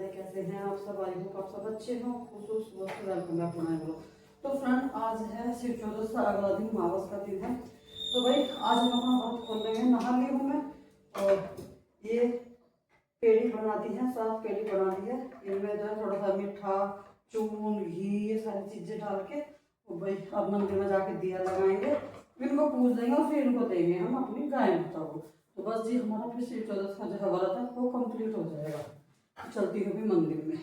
कैसे हैं आप सब? आई होप आप सब अच्छे हो। खुश वेलकम बैक बनाए हो। तो फ्रेंड, आज है शिव चौदस का अगला दिन, मावस का दिन है। तो भाई आज हम अपना व्रत खोल रहे हैं। नहा ली हूँ मैं और ये पेड़ी बना दी है, 7 पेड़ी बना दी है। इनमें जो है थोड़ा सा मीठा, चून, घी, ये सारी चीजें डाल के तो भाई अब मंदिर में जाके दिया लगाएंगे, इनको पूज देंगे और फिर इनको देंगे हम अपनी गाय माता को। तो बस जी हमारा फिर शिव चौदस का जो व्रत है वो कंप्लीट हो जाएगा। चलती हूँ भी मंदिर में।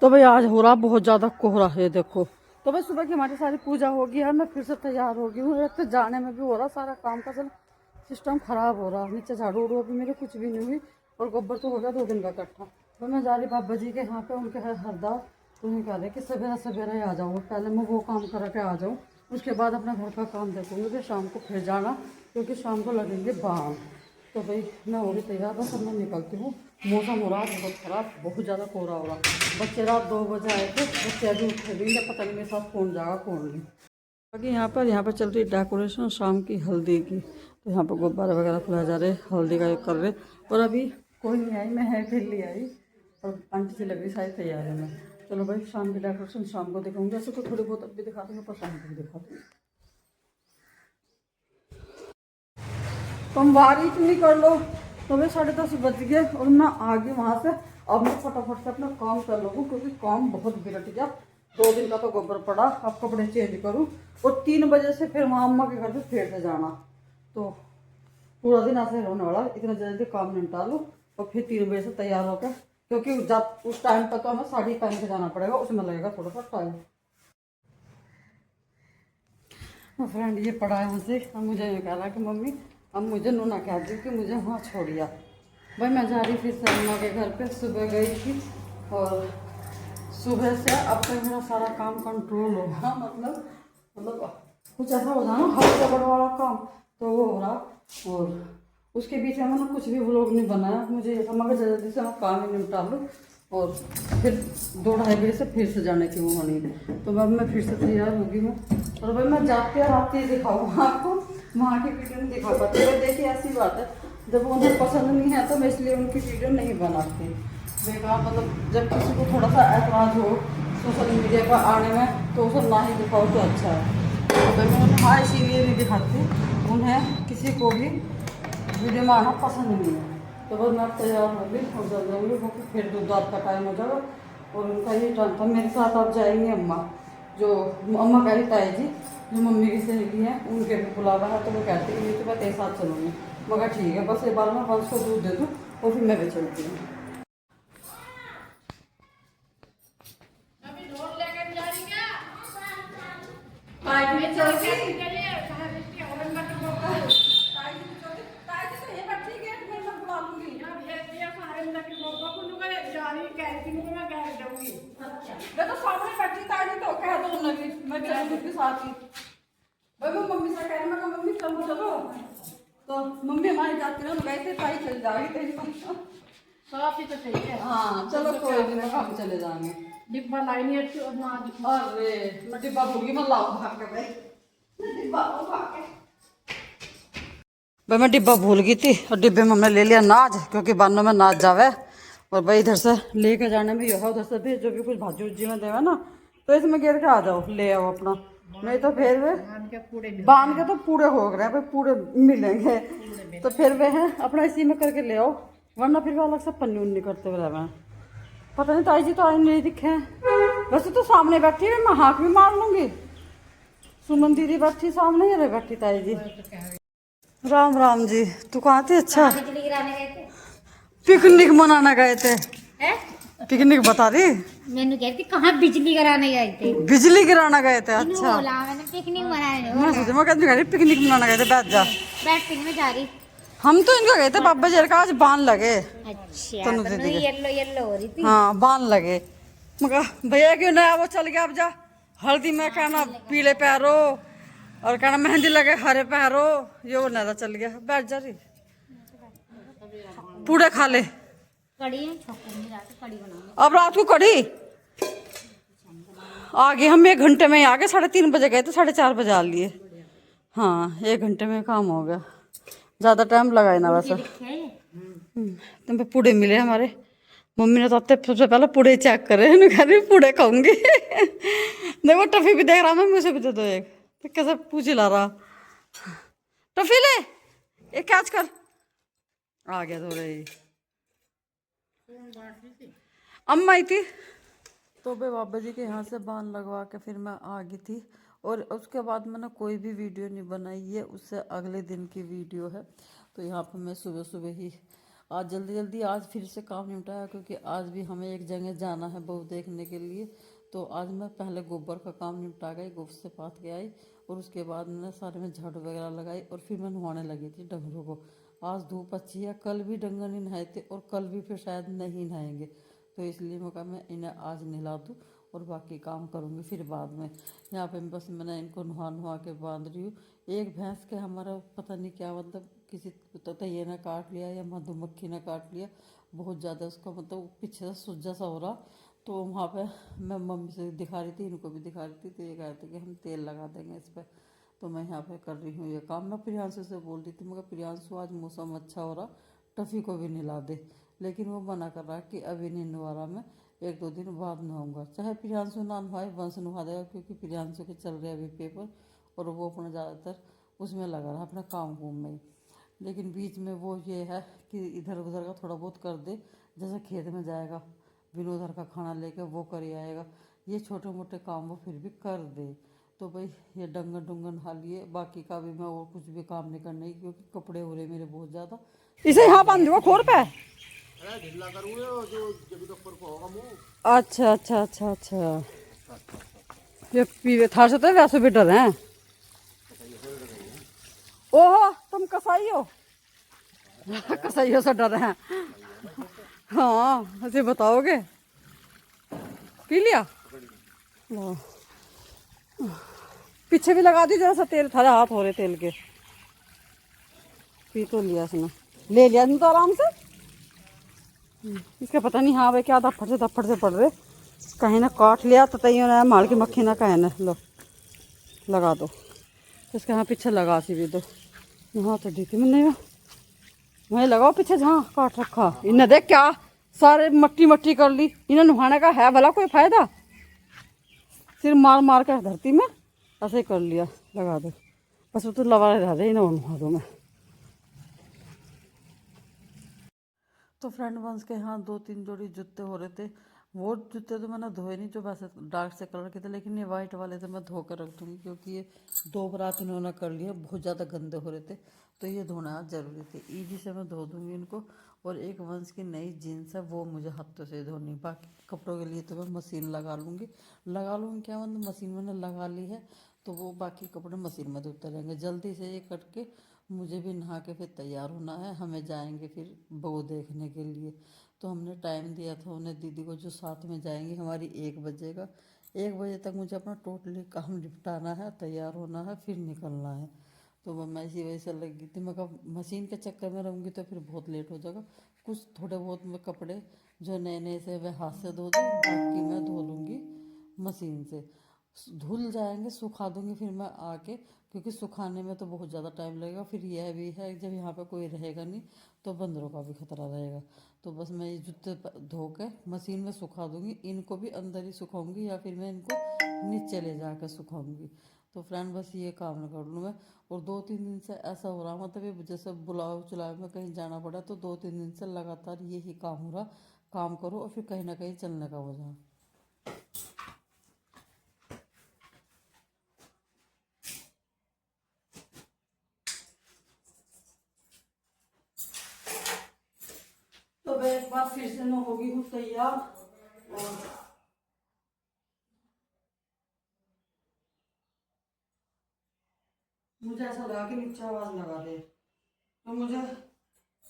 तो भाई आज हो रहा बहुत ज़्यादा कोहरा है, देखो। तो भाई सुबह की हमारी सारी पूजा होगी है, मैं फिर से तैयार हो गई हूँ। एक तो जाने में भी हो रहा सारा काम का चल सिस्टम खराब हो रहा। नीचे झाड़ू उड़ू अभी मेरे कुछ भी नहीं हुई और गोबर तो हो गया 2 दिन का इकट्ठा। तो मैं जा रही बाबा जी के यहाँ पे, उनके है हरदा। तो उन्हें कह रहे कि सवेरा सवेरा आ जाऊँ, पहले मैं वो काम करा के आ जाऊँ, उसके बाद अपना घर का काम देखूँगी, फिर शाम को फिर जाना, क्योंकि शाम को लगेंगे बाम। तो भाई मैं हो रही तैयार, बस अब मैं निकलती हूँ। मौसम हो रहा है बहुत ख़राब, बहुत ज़्यादा कोहरा हो रहा। बच्चे रात 2 बजे आए थे, बच्चे अभी उठे भी नहीं, पता नहीं मेरे साथ कौन जाएगा कौन नहीं। बाकी यहाँ पर चल रही डेकोरेशन शाम की हल्दी की। तो यहाँ पर गुब्बारे वगैरह फुलाए जा रहे, हल्दी का कर रहे। और अभी कोई नहीं आई, मैं हेयर फिर ले आई और आंटी से लग रही सारी तैयारी में। चलो भाई शाम की डेकोरेशन शाम को दिखाऊंगी, ऐसे तो थोड़ी बहुत अब भी दिखा दूँगी, पर शाम को भी दिखा दूँगी। तुम बारी इतनी कर लो। तो भाई 10:30 बज गए और मैं आ गई वहाँ से। अब मैं फटाफट से अपना काम कर लूँ, क्योंकि काम बहुत बिगड़ गया। 2 दिन का तो गोबर पड़ा, अब कपड़े चेंज करूँ और 3 बजे से फिर वहाँ अम्मा के घर पे फिर से जाना। तो पूरा दिन ऐसे होने वाला, इतना जल्दी काम निपटा लूँ और फिर 3 बजे से तैयार होकर, क्योंकि जब उस टाइम पर तो हमें साड़ी पहन के जाना पड़ेगा, उसमें लगेगा थोड़ा सा टाइम। फ्रेंड ये पड़ा है मुझसे, अब मुझे ये कह रहा कि मम्मी अब मुझे नूना कह दी कि मुझे वहाँ छोड़िया। भाई मैं जा रही थी सलमा के घर पे, सुबह गई थी और सुबह से अब तक मेरा सारा काम कंट्रोल हो रहा, मतलब कुछ ऐसा हो रहा ना हद से बड़ा वाला काम, तो वो हो रहा। और उसके बीच में मैंने कुछ भी व्लॉग नहीं बनाया, मुझे ये समझ जल्दी से मैं काम ही निपटा लूँ और फिर 2-2:30 बजे से फिर से जाने की वो होनी है। तो अब मैं फिर से तैयार हो गई हूँ और भाई मैं जाते और आते ही दिखाऊँ आपको, वहाँ की वीडियो नहीं दिखा पाती। भाई देखिए ऐसी बात है, जब उन्हें पसंद नहीं है तो मैं इसलिए उनकी वीडियो नहीं बनाती। बेकार, मतलब जब किसी को थोड़ा सा एतराज़ हो सोशल मीडिया पर आने में तो उसे ना ही दिखाओ तो अच्छा है। तो भाई मैं हाँ इसीलिए नहीं दिखाती, उन्हें किसी को भी वीडियो में आना पसंद नहीं है। तो बस मैं तैयार हो गई और चल जाऊँगी, क्योंकि फिर दूध दाद का टाइम हो जाएगा। और उनका ये टाइम था, मेरे साथ अब जाएंगी अम्मा, जो अम्मा कह रही ताई जी जो मम्मी की सहेली है उनके भी बुलावा है। तो वो कहती है कि मैं तेरे साथ चलूँगी। मगर ठीक है, बस एक बार मैं 500 दूध दे दूँ और फिर मैं भी चलती हूँ। मैं तो सामने बैठी ताजी तो कह दो ना भी मैं चलूँ उसके साथ ही। भाई मैं मम्मी से कह रही, मैं मम्मी चलो चलो, तो मम्मी हमारी जाती ना गए थे ताई चल जाएगी तेरी साफ ही तो चाहिए। हाँ चलो कोई नहीं, हम चले जाएंगे। डिब्बा लाइनी अच्छी और ना अरे मैं डिब्बा भूल गई, मैं लाओ भाग के भाई डिब्बा भाग के। भाई मैं डिब्बा भूल गई थी और डिब्बे में हमने ले लिया नाज, क्योंकि बानों में नाज जावे। और भाई इधर से लेके जाने में यह उधर से भी जो भी कुछ भाजी उजी में देगा ना, तो इसमें गिर के आ जाओ, ले आओ अपना, नहीं तो फिर वे बांध के तो पूरे हो गए भाई, पूरे मिलेंगे। तो फिर वे हैं अपना इसी में करके ले आओ, वरना फिर वो अलग से पन्नी उन्नी करते हुए रहे। पता नहीं ताई जी तो आज नहीं दिखे हैं। वैसे तो सामने बैठी है, मैं हाथ भी मार लूंगी। सुमन दीदी बैठी सामने ही बैठी ताई जी। राम राम जी, तू कहाँ थी? अच्छा पिकनिक मनाने गए थे। पिकनिक बता रही मैंने कहती कहाँ बिजली कराने गए थे। बिजली गिराना गए थे? अच्छा, बोला मैंने पिकनिक मनाने मैं सोचा मैं कहती पिकनिक मनाना गए थे। बैठ जा, बैठने में जा रही। हम तो इनका गए थे बाबा जी का, आज बांध लगे। अच्छा तनु तो दीदी के। येलो येलो हो रही थी। हाँ बांध लगे। मगर भैया क्यों ना वो चल गया। अब जा हल्दी में कहना पीले पैरो और कहना मेहंदी लगे हरे पैरो, ये वो नारा चल गया। बैठ जा रही, पूड़े खा ले। कड़ी है, छोकरी रात को कड़ी बनाऊंगी। अब रात को कड़ी आगे हम 1 घंटे में ही आ गए। 3:30 बजे गए तो 4:30 बजे आ लिए। हाँ 1 घंटे में काम हो गया, ज़्यादा टाइम लगाए ना वैसे। तुम पे पूड़े मिले हमारे। मम्मी ने तो अब सबसे पहले पूड़े चेक करे, कह रही पूड़े खाऊंगी। देखो टफी भी देख रहा, मैं मुझे भी दे दो एक। तो कैसे पूछ ला रहा, टफी ले एक कैच कर। आ गया थोड़े ही। अम्मा आई थी तो बे बाबा जी के यहाँ से बांध लगवा के फिर मैं आ गई थी। और उसके बाद मैंने कोई भी वीडियो नहीं बनाई है, उससे अगले दिन की वीडियो है। तो यहाँ पर मैं सुबह सुबह ही आज जल्दी जल्दी आज फिर से काम निपटाया, क्योंकि आज भी हमें एक जगह जाना है बहू देखने के लिए। तो आज मैं पहले गोबर का काम निपटा गई, गोबर से पात के आई और उसके बाद मैंने सारे में झाड़ू वगैरह लगाई और फिर मैं नहाने लगी थी डंगरों को। आज धूप अच्छी है, कल भी डंगर नहीं नहाए थे और कल भी फिर शायद नहीं नहाएंगे, तो इसलिए मैं कहा मैं इन्हें आज नहला दूँ और बाकी काम करूँगी फिर बाद में। यहाँ पे बस मैंने इनको नहा के बांध रही हूँ। एक भैंस के हमारा पता नहीं क्या मतलब किसी तैये ने काट लिया या मधुमक्खी ने काट लिया, बहुत ज़्यादा उसका मतलब पीछे से सूजा सा हो रहा। तो वहाँ पे मैं मम्मी से दिखा रही थी, इनको भी दिखा रही थी, तो ये कह रहे थे कि हम तेल लगा देंगे इस पर। तो मैं यहाँ पे कर रही हूँ ये काम। मैं प्रियांशु से बोल रही थी, मगर प्रियांशु आज मौसम अच्छा हो रहा, टफ़ी को भी नहला दे, लेकिन वो मना कर रहा कि अभी नहीं नहवा रहा, मैं 1-2 दिन बाद नहाऊंगा। चाहे प्रियांशु ना नहाए, वंश नहा देगा, क्योंकि प्रियांशु के चल रहे अभी पेपर और वो अपना ज़्यादातर उसमें लगा रहा अपना काम में ही। लेकिन बीच में वो ये है कि इधर उधर का थोड़ा बहुत कर दे, जैसे खेत में जाएगा विनोदर का खाना लेके वो कर आएगा, ये छोटे मोटे काम वो फिर भी कर दे। तो भाई ये डंगन डुंगन नहा लिए, बाकी का भी मैं और कुछ भी काम नहीं करने की, क्योंकि कपड़े हो रहे मेरे बहुत ज़्यादा। इसे यहाँ बांध दो खोर पे। अच्छा अच्छा अच्छा अच्छा, ये पीवे थार से तो वैसे भी डर हैं। ओहो तुम कसाई हो। कसाइयों से डर हैं। हाँ ऐसे बताओगे। पी लिया, पीछे भी लगा दी जरा सा तेल, थारे हाथ हो रहे तेल के। पी तो लिया इसने, ले लिया इसने तो आराम से। इसका पता नहीं हाँ भाई क्या धप्पड़ से पड़ रहे, कहीं ना काट लिया तो तैयो ना मार की मक्खी ना कहे ना। लो लगा दो इसके, यहाँ पीछे लगा सी भी दो। यहाँ तो दी थी मैंने, वहीं लगाओ पीछे जहाँ काट रखा। इन्हें देख क्या सारे मट्टी मट्टी कर ली। इन्हें नहाने का है भला कोई फायदा, सिर मार मार कर धरती में ऐसे ही कर लिया। लगा दो बस, वो तो लगा रह दे, इन्हें नहा दो मैं। तो फ्रेंड वंस के यहाँ 2-3 जोड़ी जूते हो रहे थे। वो जूते तो मैंने धोए नहीं, जो वैसे डार्क से कलर के थे, लेकिन ये वाइट वाले तो मैं धो कर रख दूँगी, क्योंकि ये 2 बारात इन्होंने कर लिए, बहुत ज़्यादा गंदे हो रहे थे, तो ये धोना ज़रूरी थे। ईजी से मैं धो दूँगी इनको। और एक वंस की नई जीन्स है, वो मुझे हाथों से धोनी। बाकी कपड़ों के लिए तो मैं मशीन लगा लूँगी क्या मतलब मशीन मैंने लगा ली है, तो वो बाकी कपड़े मशीन में धोते रहेंगे। जल्दी से ये करके मुझे भी नहा के फिर तैयार होना है, हमें जाएंगे फिर बहू देखने के लिए। तो हमने टाइम दिया था उन्हें दीदी को, जो साथ में जाएंगी हमारी 1 बजे का। 1 बजे तक मुझे अपना टोटली काम निपटाना है, तैयार होना है, फिर निकलना है। तो मैं इसी वजह से लगी थी, मैं कब मशीन के चक्कर में रहूँगी तो फिर बहुत लेट हो जाएगा। कुछ थोड़े बहुत मैं कपड़े जो नए नए से वह हाथ से धो दूँ, बाकी मैं धो लूँगी मशीन से। धुल जाएंगे, सुखा दूँगी फिर मैं आके, क्योंकि सुखाने में तो बहुत ज़्यादा टाइम लगेगा। फिर यह भी है जब यहाँ पे कोई रहेगा नहीं तो बंदरों का भी खतरा रहेगा। तो बस मैं ये जूते धो के मशीन में सुखा दूँगी, इनको भी अंदर ही सुखाऊँगी या फिर मैं इनको नीचे ले जा कर सुखाऊँगी। तो फ्रेंड बस ये काम कर लूँ मैं। और 2-3 दिन से ऐसा हो रहा, मतलब ये जैसे बुलाओ चुलाओ में कहीं जाना पड़ा, तो 2-3 दिन से लगातार यही काम हो रहा। काम करो और फिर कहीं ना कहीं चलने का हो जाए। तो मैं एक बार फिर से मैं होगी हूँ तैयार, और ऐसा लगा कि नीचे आवाज लगा दे। तो मुझे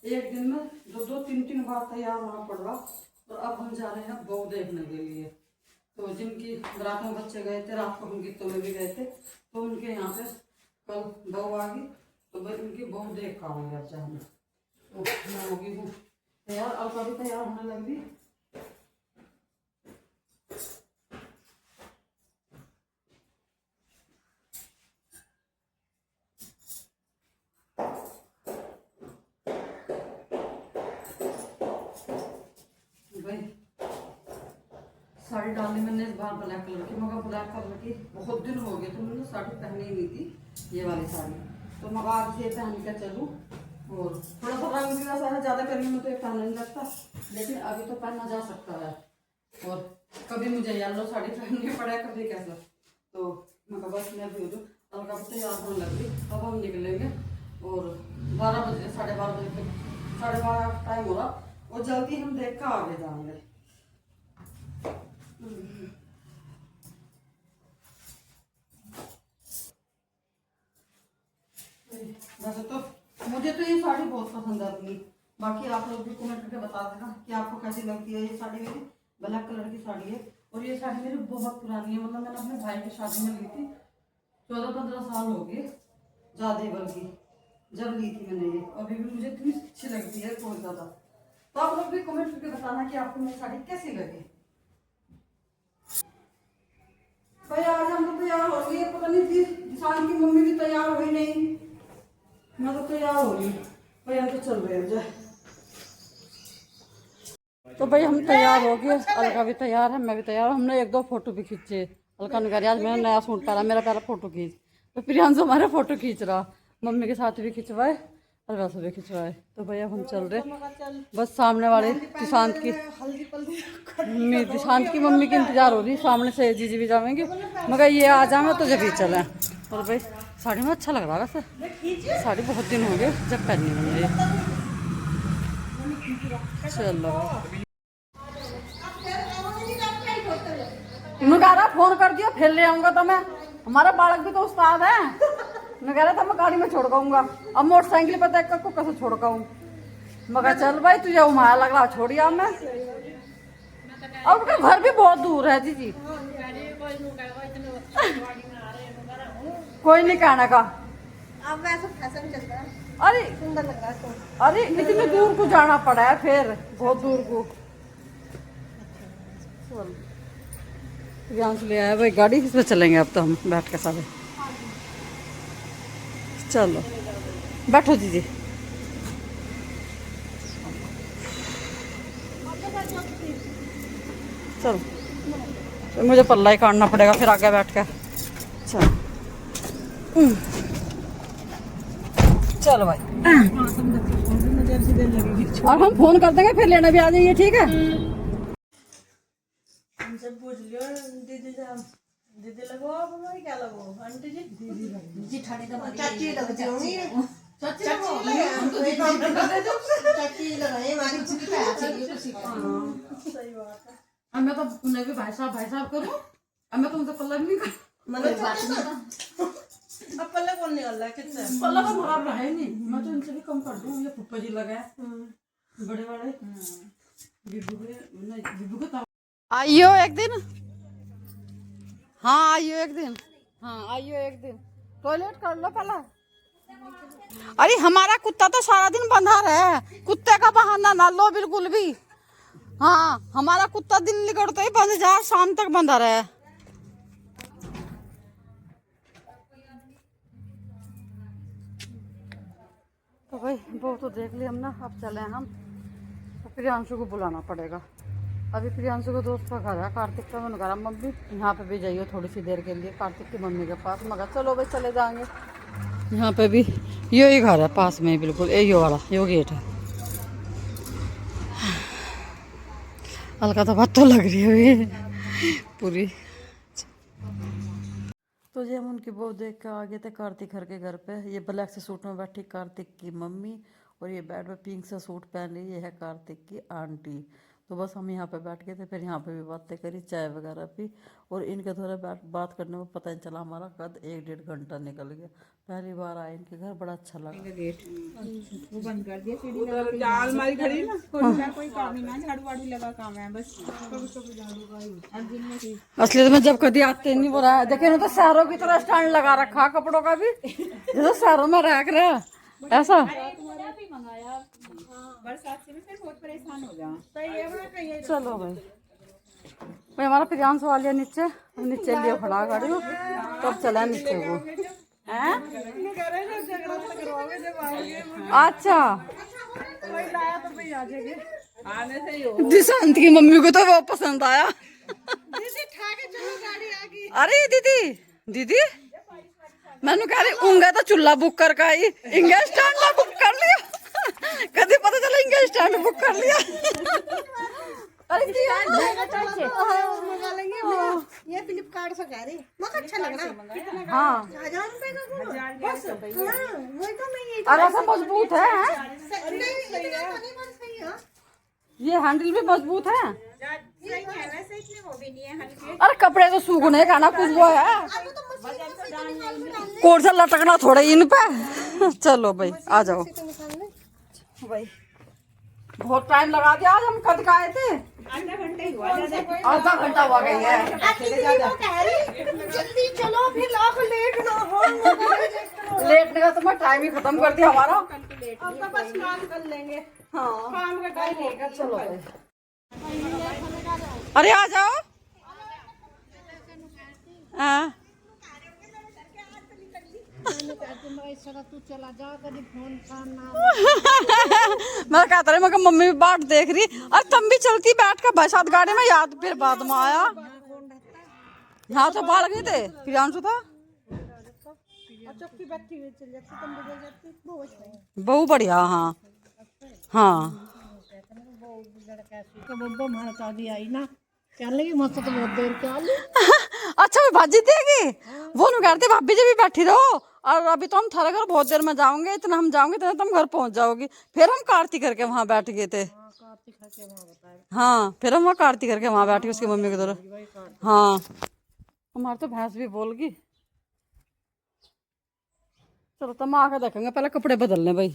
एक दिन में 2-3 बार तैयार होना पड़ रहा। और अब हम जा रहे हैं बहू देखने के लिए। तो जिनकी रात में बच्चे गए थे, रात को हम गीतों में भी गए थे, तो उनके यहाँ पे कल बहू आ गई, तो भाई उनकी बहू देख का आऊँगी अब जाने। तो मैं होगी हूँ तैयार, अब कभी तैयार होने लगी। साड़ी डाली मैंने इस बार ब्लैक कलर की, मगर ब्लैक कलर की बहुत दिन हो गए तो मैंने साड़ी पहनी ही नहीं थी, ये वाली साड़ी। तो मगर आज ये पहन के चलूँ। और थोड़ा सा रंग भी वैसा है, ज़्यादा गर्मी में तो ये पहनने नहीं लगता, लेकिन अभी तो पहना जा सकता है। और कभी मुझे येलो साड़ी पहननी पड़े, कभी कैसा। तो मगर बस मैं भी हूँ हल्का भी तैयार होने लग गई। अब हम निकलेंगे और 12 बजे, 12:30 बजे तक, 12:30 टाइम हो रहा, और जल्दी हम देख कर आगे जाएंगे। वैसे तो मुझे तो ये साड़ी बहुत पसंद है अपनी। बाकी आप लोग भी कमेंट करके बता देना कि आपको कैसी लगती है ये साड़ी। मेरी ब्लैक कलर की साड़ी है और ये साड़ी मेरी बहुत पुरानी है, मतलब मैंने अपने भाई की शादी में ली थी, 14-15 साल हो गए ज़्यादा, बल्कि जब ली थी मैंने ये। अभी भी मुझे इतनी अच्छी लगती है बहुत ज़्यादा। तो आप लोग भी कमेंट करके बताना कि आपको मेरी साड़ी कैसी लगी। भाई आज हम तो तैयार हो गए, पता नहीं थी जिसान की मम्मी भी तैयार हुई नहीं, मैं तो तैयार हो रही। भाई हम तो चल रहे हैं जाए। तो भाई हम तैयार हो गए, अलका भी तैयार है, मैं भी तैयार हूँ। हमने 1-2 फोटो भी खींचे। अलका ने कहा आज मैंने नया सूट पहना, मेरा पहला फोटो खींच। तो प्रियांशु हमारे फोटो खींच रहा, मम्मी के साथ भी खिंचवाए और वैसे भी खिंचवाए। तो भैया हम चल रहे, बस सामने वाले दिशांत की मम्मी की इंतजार हो रही, सामने से जीजी भी जाएंगे, मगर ये आ जाए तो जब ही चले। और भाई साड़ी में अच्छा लग रहा है वैसे, साड़ी बहुत दिन हो गए जब पहनी मैंने। चलो नगारा फोन कर दिया फिर ले आऊंगा, तो मैं हमारा बालक भी तो उस्ताद है। मैं कह रहा था मैं गाड़ी में छोड़ आऊंगा, अब मोटरसाइकिल पर देख कर को कैसे छोड़ आऊं। मगर चल भाई तुझे उमाया लग रहा, छोड़िया मैं। अब उसका घर भी बहुत दूर है जीजी, कोई नहीं कहने का। अब वैसे फैशन चल रहा है, अरे सुंदर लग रहा है। अरे इतनी दूर को जाना पड़ा है, फिर बहुत दूर को। यहाँ से ले आया भाई गाड़ी, इसमें चलेंगे अब तो हम बैठ के सारे। चलो बैठो दीदी। चलो तो मुझे पल्ला ही काटना पड़ेगा फिर आगे बैठ कर। चलो चलो भाई, और हम फोन कर देंगे फिर लेना भी आ जाइए, ठीक है। पूछ लियो दीदी लगो, आप हमारी क्या लगो, आंटी जी जी ठाणे का चाची लगती होंगी, चाची लगाए हमारी जी का सही बात है। अब मैं तो उन्हें भी भाई साहब करूँ, अब मैं तुमसे पल्ला भी नहीं कर, अब पल्ला कौन निकल रहा है, कितना पल्ला तो खराब है नहीं, मैं तो इनसे भी कम कर दूँ। ये फुप्पा जी लगा है बड़े बड़े, विभू के आइयो एक दिन, हाँ आइयो एक दिन, हाँ आइयो एक दिन, टॉयलेट कर लो पहला। अरे हमारा कुत्ता तो सारा दिन बंधा रहे, कुत्ते का बहाना ना लो बिल्कुल भी। हाँ हमारा कुत्ता दिन निकलते ही बंध जा, शाम तक बंधा रहे। तो भाई वो तो देख लिया हमने, अब चले हम। तो प्रियांशु को बुलाना पड़ेगा। अभी प्रियांशु को दोस्त का घर है कार्तिक का, मैंने कहा मम्मी यहाँ पे भी जाइए थोड़ी सी देर के लिए कार्तिक की मम्मी के पास। मगर चलो भाई चले जाएंगे। यहाँ पे भी यही घर है पास में बिल्कुल, यो वाला यो गेट है। हल्का तो बात तो लग रही है पूरी। तो ये हम उनकी बहू देख के आ गए थे कार्तिक हर के घर पे। ये ब्लैक से सूट में बैठी कार्तिक की मम्मी, और ये बेड में पिंक सा सूट पहन ली, ये है कार्तिक की आंटी। तो बस हम यहाँ पे बैठ गए थे, फिर यहाँ पे भी बातें करी, चाय वगैरह पी, और इनके थोड़ा बात करने में पता नहीं चला हमारा कद 1-1.5 घंटा निकल गया। पहली बार आए इनके घर, बड़ा अच्छा लगा। गेट वो बंद कर दिया, सीढ़ी लगा अलमारी खड़ी ना, कोई काम ही ना, झाड़ू वाड़ू लगा काम है बस, कभी कभी झाड़ू का ही अब दिन में असली तो मैं जब कभी आते नहीं हो रहा है, देखे ना तो शहरों की तरह स्टैंड लगा रखा कपड़ों का भी, जैसे शहरों में रख रहा ऐसा। बरसात से भी फिर बहुत परेशान हो जाओ। सही है बड़ा कहीं चलो भाई, भाई हमारा प्रियांश वालिया नीचे, हम नीचे लिए खड़ा गाड़ी हो, तब चला नीचे वो हैं। अच्छा आने से ही हो। दिशांत की मम्मी को तो वो पसंद आया। अरे दीदी दीदी मैंने कह रही उंगा तो चूल्हा बुक कर का ही इंगा स्टैंड ना बुक कर लिया, कभी पता चला इंगा स्टैंड बुक कर लिया। अरे मंगा लेंगे ये फ्लिपकार्ट से कह रही बहुत अच्छा लग रहा है। हाँ 1000 रुपए का बस वही तो मैं ये अरे ऐसा मजबूत है ये हैंडल भी मजबूत है। सही है वैसे, इसमें वो भी नहीं है हल्के। अरे कपड़े तो सूखने का ना कुछ वो है, कोट से लटकना थोड़ा इन पे। चलो भाई आ जाओ भाई, बहुत टाइम लगा दिया आज, हम कद का आए थे, आधा घंटा ही हुआ, आधा घंटा हुआ गई है। जल्दी चलो फिर लाख लेट ना हो। लेट का तो मैं टाइम ही खत्म कर दिया हमारा। अब तो बस काम कर लेंगे, हाँ काम का टाइम होगा। चलो भाई, अरे आ जाओ। हाँ मैं कहता रही, मैं मम्मी भी बाट देख रही, और तुम भी चलती बैठ कर भाई साथ गाड़ी में, याद फिर बाद में आया। यहाँ तो बाढ़ गए थे, प्रियांशु था बहु बढ़िया। हाँ हाँ आई ना चलने की मस्त तो बहुत देर के आलू। अच्छा मैं भाजी देगी वो नु कहते भाभी जी भी बैठी रहो, और अभी तो हम थारे घर बहुत देर में जाओगे, इतना हम जाओगे इतना तुम घर पहुंच जाओगी। फिर हम कार्तिक करके वहाँ बैठ गए थे। हाँ फिर हम वहाँ कार्तिक करके वहाँ बैठ गए उसकी मम्मी की तरफ। हाँ हमारे तो भैंस भी बोल गई। चलो तुम आके देखेंगे, पहले कपड़े बदलने भाई।